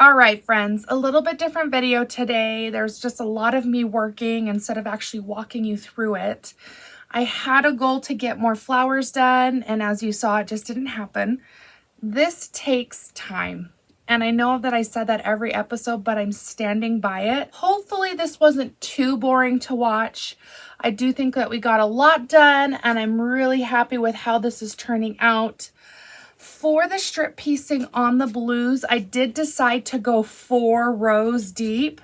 All right, friends, a little bit different video today. There's just a lot of me working instead of actually walking you through it. I had a goal to get more flowers done, and as you saw, it just didn't happen. This takes time. And I know that I said that every episode, but I'm standing by it. Hopefully this wasn't too boring to watch. I do think that we got a lot done, and I'm really happy with how this is turning out. For the strip piecing on the blues, I did decide to go 4 rows deep.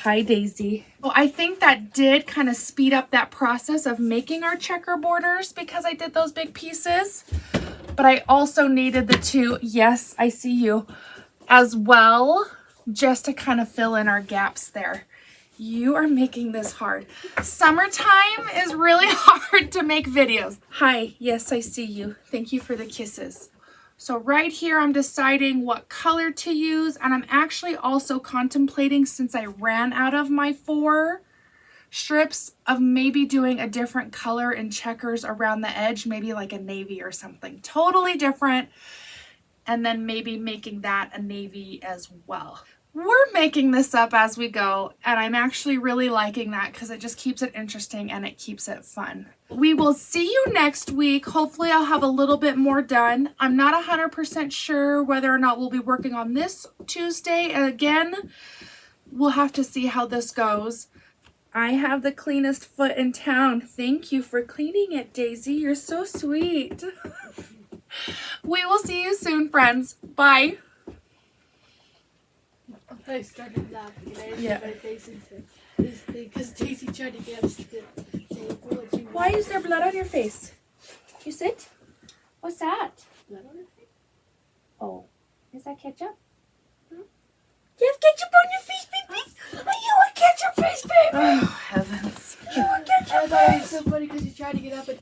Hi, Daisy. Well, I think that did kind of speed up that process of making our checker borders because I did those big pieces. But I also needed the 2, yes, I see you, as well, just to kind of fill in our gaps there. You are making this hard. Summertime is really hard to make videos. Hi, yes, I see you. Thank you for the kisses. So right here, I'm deciding what color to use, and I'm actually also contemplating, since I ran out of my 4 strips, of maybe doing a different color in checkers around the edge, maybe like a navy or something totally different, and then maybe making that a navy as well. We're making this up as we go, and I'm actually really liking that because it just keeps it interesting and it keeps it fun. We will see you next week. Hopefully I'll have a little bit more done. I'm not 100% sure whether or not we'll be working on this Tuesday. Again, we'll have to see how this goes. I have the cleanest foot in town. Thank you for cleaning it, Daisy. You're so sweet. We will see you soon, friends. Bye. I started laughing and I Yeah. my face into this thing because Daisy tried to get us to say, Why is there blood on your face? You sit? What's that? blood on her face? Oh, is that ketchup? Hmm? You have ketchup on your face, baby? Are you a ketchup face, baby? Oh, heavens. You a ketchup I thought it was so funny because he tried to get up and